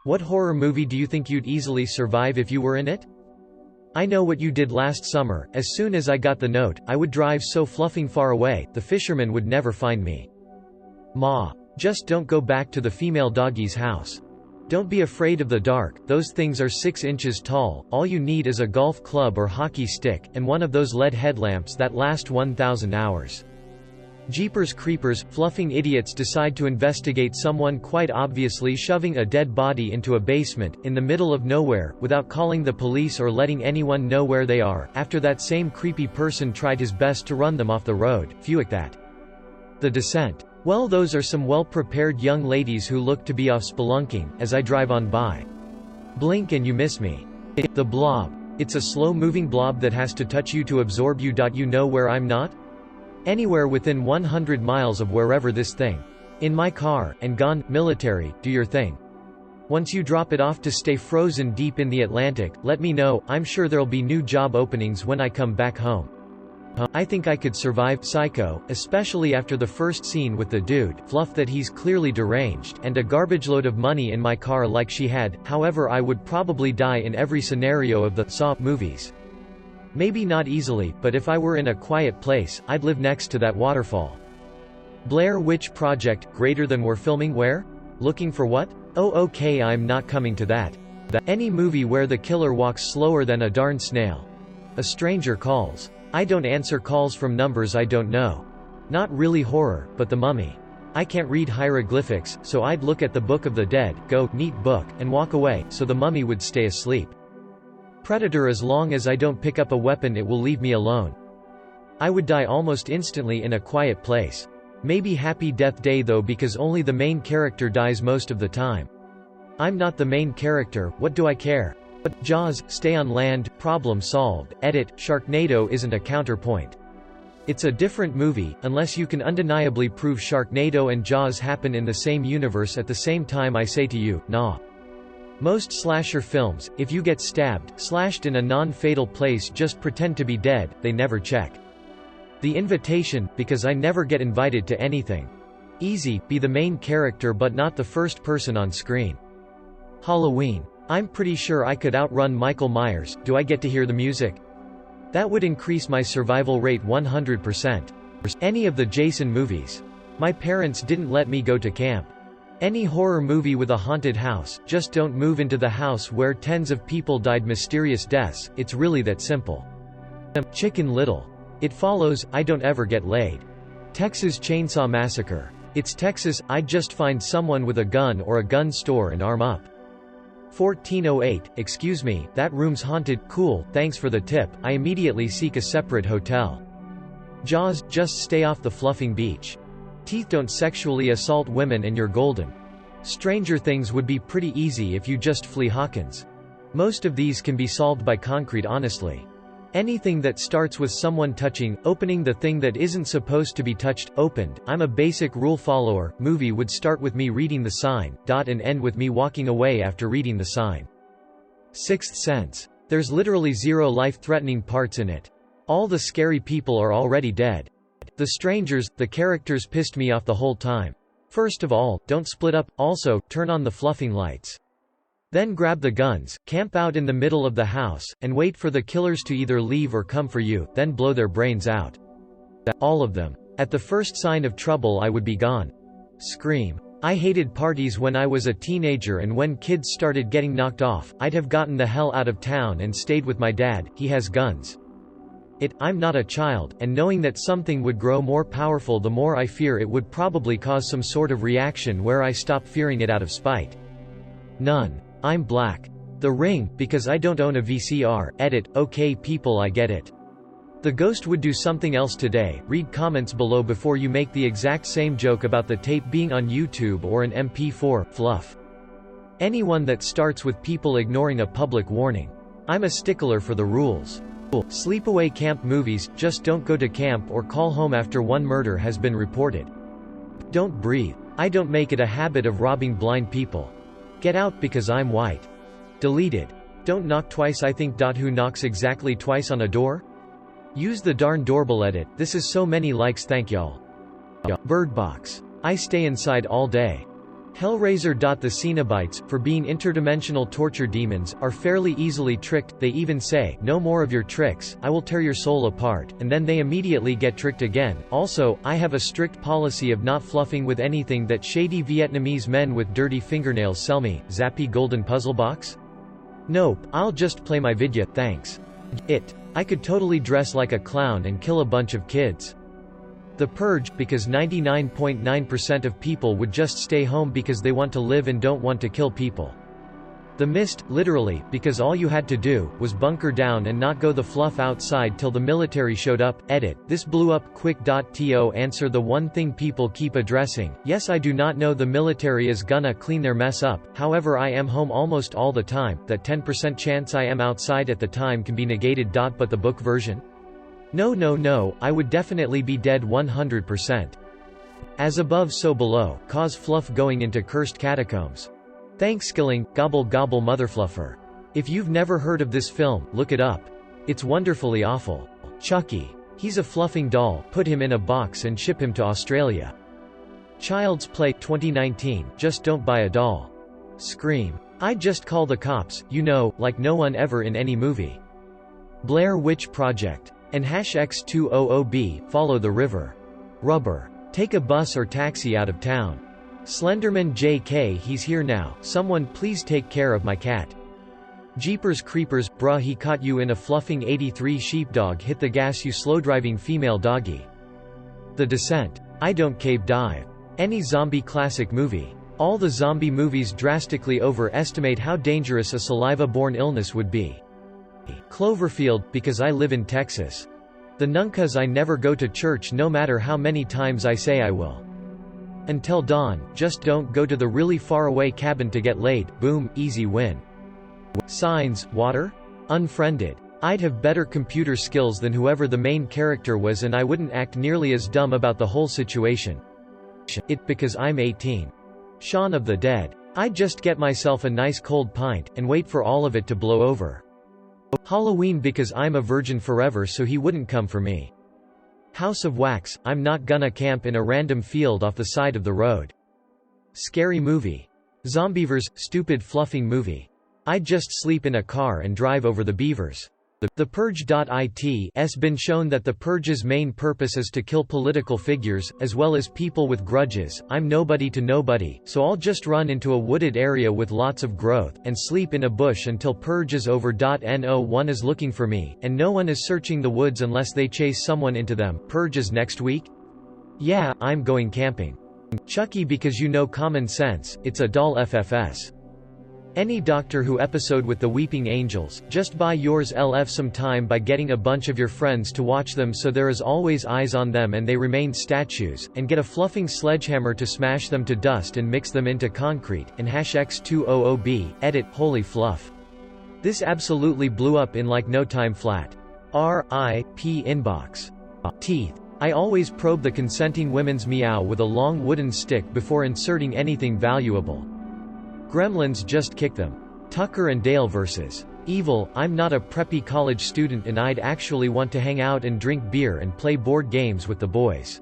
What horror movie do you think you'd easily survive if you were in it? I know what you did last summer. As soon as I got the note, I would drive so fluffing far away, the fishermen would never find me. Ma. Just don't go back to the female doggy's house. Don't be afraid of the dark, those things are 6 inches tall, all you need is a golf club or hockey stick, and one of those LED headlamps that last 1,000 hours. Jeepers creepers, fluffing idiots decide to investigate someone quite obviously shoving a dead body into a basement, in the middle of nowhere, without calling the police or letting anyone know where they are, after that same creepy person tried his best to run them off the road. Phew at that. The Descent. Well, those are some well-prepared young ladies who look to be off spelunking, as I drive on by. Blink and you miss me. The Blob. It's a slow-moving blob that has to touch you to absorb you. You know where I'm not? Anywhere within 100 miles of wherever this thing. In my car, and gone. Military, do your thing. Once you drop it off to stay frozen deep in the Atlantic, let me know, I'm sure there'll be new job openings when I come back home. I think I could survive. Psycho, especially after the first scene with the dude, fluff that he's clearly deranged, and a garbage load of money in my car like she had. However, I would probably die in every scenario of the Saw movies. Maybe not easily, but if I were in a quiet place, I'd live next to that waterfall. Blair Witch Project, greater than we're filming where? Looking for what? Oh okay, I'm not coming to that. Any movie where the killer walks slower than a darn snail. A Stranger Calls. I don't answer calls from numbers I don't know. Not really horror, but The Mummy. I can't read hieroglyphics, so I'd look at the Book of the Dead, go, neat book, and walk away, so the mummy would stay asleep. Predator. As long as I don't pick up a weapon it will leave me alone. I would die almost instantly in a quiet place. Maybe Happy Death Day though, because only the main character dies most of the time. I'm not the main character, what do I care? But Jaws, stay on land, problem solved. Edit, Sharknado isn't a counterpoint. It's a different movie, unless you can undeniably prove Sharknado and Jaws happen in the same universe at the same time. I say to you, nah. Most slasher films, if you get stabbed, slashed in a non-fatal place, just pretend to be dead, they never check. The Invitation, because I never get invited to anything. Easy, be the main character but not the first person on screen. Halloween. I'm pretty sure I could outrun Michael Myers. Do I get to hear the music? That would increase my survival rate 100%. Any of the Jason movies. My parents didn't let me go to camp. Any horror movie with a haunted house, just don't move into the house where tens of people died mysterious deaths. It's really that simple. Chicken Little. It Follows, I don't ever get laid. Texas Chainsaw Massacre. It's Texas, I'd just find someone with a gun or a gun store and arm up. 1408, excuse me, that room's haunted. Cool, thanks for the tip. I immediately seek a separate hotel. Jaws, just stay off the fluffing beach. Teeth, don't sexually assault women and you're golden. Stranger Things would be pretty easy if you just flee Hawkins. Most of these can be solved by concrete. Honestly. Anything that starts with someone touching, opening the thing that isn't supposed to be touched, opened. I'm a basic rule follower. Movie would start with me reading the sign, and end with me walking away after reading the sign. Sixth Sense. There's literally zero life-threatening parts in it. All the scary people are already dead. The Strangers, the characters pissed me off the whole time. First of all, don't split up. Also, turn on the fluffing lights. Then grab the guns, camp out in the middle of the house, and wait for the killers to either leave or come for you, then blow their brains out. All of them. At the first sign of trouble I would be gone. Scream. I hated parties when I was a teenager, and when kids started getting knocked off, I'd have gotten the hell out of town and stayed with my dad. He has guns. I'm not a child, and knowing that something would grow more powerful the more I fear it would probably cause some sort of reaction where I stop fearing it out of spite. None. I'm black. The Ring, because I don't own a VCR. Edit, okay people, I get it. The Ghost would do something else today. Read comments below before you make the exact same joke about the tape being on YouTube or an MP4. Fluff. Anyone that starts with people ignoring a public warning. I'm a stickler for the rules. Sleepaway camp movies, just don't go to camp or call home after one murder has been reported. Don't breathe. I don't make it a habit of robbing blind people. Get Out because I'm white. Deleted. Don't knock twice. I think. Who knocks exactly twice on a door? Use the darn doorbell. Edit. This is so many likes, thank y'all. Bird Box. I stay inside all day. Hellraiser. The Cenobites, for being interdimensional torture demons, are fairly easily tricked. They even say, "No more of your tricks, I will tear your soul apart," and then they immediately get tricked again. Also, I have a strict policy of not fluffing with anything that shady Vietnamese men with dirty fingernails sell me. Zappy golden puzzle box? Nope, I'll just play my vidya, thanks. I could totally dress like a clown and kill a bunch of kids. The Purge, because 99.9% of people would just stay home because they want to live and don't want to kill people. The Mist, literally, because all you had to do was bunker down and not go the fluff outside till the military showed up. Edit. This blew up quick. To answer the one thing people keep addressing, yes, I do not know the military is gonna clean their mess up, however I am home almost all the time. That 10% chance I am outside at the time can be negated. But the book version? No, I would definitely be dead 100%. As above so below, cause fluff going into cursed catacombs. Thanks Skilling, gobble gobble motherfluffer. If you've never heard of this film, look it up. It's wonderfully awful. Chucky. He's a fluffing doll, put him in a box and ship him to Australia. Child's Play 2019, just don't buy a doll. Scream. I'd just call the cops, you know, like no one ever in any movie. Blair Witch Project. And #X200B, follow the river. Rubber. Take a bus or taxi out of town. Slenderman JK, he's here now, someone please take care of my cat. Jeepers Creepers, bruh, he caught you in a fluffing 83 sheepdog, hit the gas you slow driving female doggy. The Descent. I don't cave dive. Any zombie classic movie. All the zombie movies drastically overestimate how dangerous a saliva-borne illness would be. Cloverfield, because I live in Texas. The Nunkas, I never go to church no matter how many times I say I will. Until Dawn, just don't go to the really far away cabin to get laid, boom, easy win. Signs, water? Unfriended. I'd have better computer skills than whoever the main character was and I wouldn't act nearly as dumb about the whole situation. Because I'm 18. Shaun of the Dead. I'd just get myself a nice cold pint, and wait for all of it to blow over. Halloween, because I'm a virgin forever so he wouldn't come for me. House of Wax, I'm not gonna camp in a random field off the side of the road. Scary Movie. Zombievers, stupid fluffing movie. I'd just sleep in a car and drive over the beavers. The Purge.it has been shown that the Purge's main purpose is to kill political figures, as well as people with grudges. I'm nobody to nobody, so I'll just run into a wooded area with lots of growth, and sleep in a bush until Purge is over. No one is looking for me, and no one is searching the woods unless they chase someone into them. Purge is next week? Yeah, I'm going camping. Chucky, because you know common sense, it's a doll FFS. Any Doctor Who episode with the Weeping Angels, just buy yours LF some time by getting a bunch of your friends to watch them so there is always eyes on them and they remain statues, and get a fluffing sledgehammer to smash them to dust and mix them into concrete, and #X200B, edit, holy fluff. This absolutely blew up in like no time flat. R.I.P. inbox. Teeth. I always probe the consenting women's meow with a long wooden stick before inserting anything valuable. Gremlins, just kick them. Tucker and Dale vs. Evil. I'm not a preppy college student and I'd actually want to hang out and drink beer and play board games with the boys.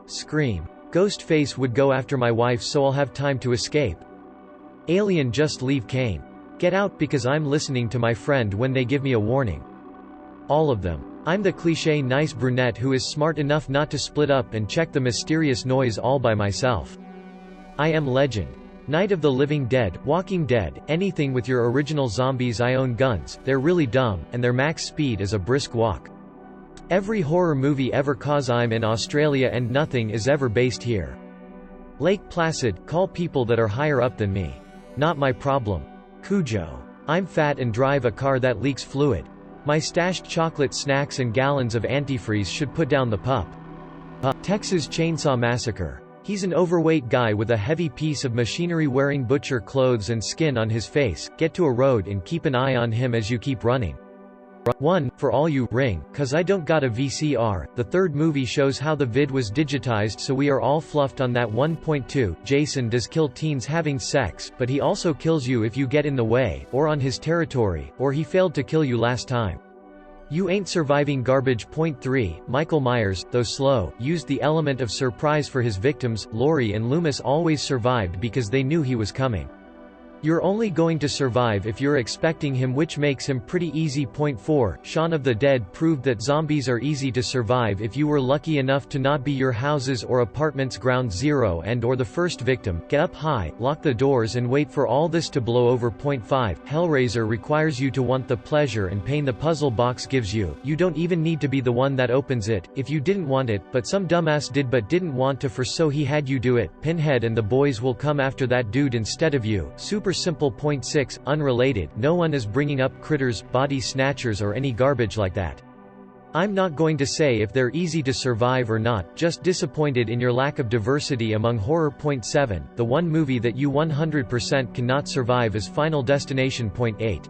Scream. Ghostface would go after my wife so I'll have time to escape. Alien, just leave Kane. Get out, because I'm listening to my friend when they give me a warning. All of them. I'm the cliché nice brunette who is smart enough not to split up and check the mysterious noise all by myself. I am Legend. Night of the Living Dead, Walking Dead, anything with your original zombies. I own guns, they're really dumb, and their max speed is a brisk walk. Every horror movie ever, cause I'm in Australia and nothing is ever based here. Lake Placid, call people that are higher up than me. Not my problem. Cujo. I'm fat and drive a car that leaks fluid. My stashed chocolate snacks and gallons of antifreeze should put down the pup. Texas Chainsaw Massacre. He's an overweight guy with a heavy piece of machinery wearing butcher clothes and skin on his face. Get to a road and keep an eye on him as you keep running. 1. For all you Ring, cause I don't got a VCR. The third movie shows how the vid was digitized so we are all fluffed on that. 1.2 Jason does kill teens having sex, but he also kills you if you get in the way, or on his territory, or he failed to kill you last time. You ain't surviving garbage. Point 3. Michael Myers, though slow, used the element of surprise for his victims. Laurie and Loomis always survived because they knew he was coming. You're only going to survive if you're expecting him, which makes him pretty easy. Point 4. Shaun of the Dead proved that zombies are easy to survive if you were lucky enough to not be your house's or apartment's ground zero and or the first victim. Get up high, lock the doors and wait for all this to blow over. Point 5. Hellraiser requires you to want the pleasure and pain the puzzle box gives you. You don't even need to be the one that opens it, if you didn't want it, but some dumbass did but didn't want to, so he had you do it. Pinhead and the boys will come after that dude instead of you. Super simple. Point 6. Unrelated, no one is bringing up critters, body snatchers or any garbage like that. I'm not going to say if they're easy to survive or not, just disappointed in your lack of diversity among horror. Point 7. The one movie that you 100% cannot survive is Final Destination. Point 8.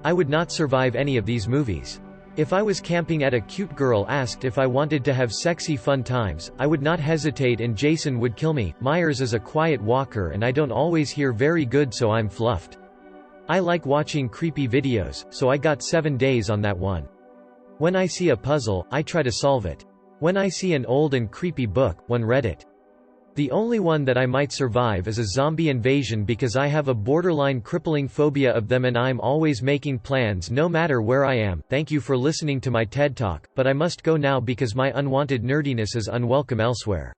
I would not survive any of these movies. If I was camping at a cute girl asked if I wanted to have sexy fun times, I would not hesitate and Jason would kill me. Myers is a quiet walker and I don't always hear very good, so I'm fluffed. I like watching creepy videos, so I got 7 days on that one. When I see a puzzle, I try to solve it. When I see an old and creepy book, one read it. The only one that I might survive is a zombie invasion because I have a borderline crippling phobia of them and I'm always making plans no matter where I am. Thank you for listening to my TED Talk, but I must go now because my unwanted nerdiness is unwelcome elsewhere.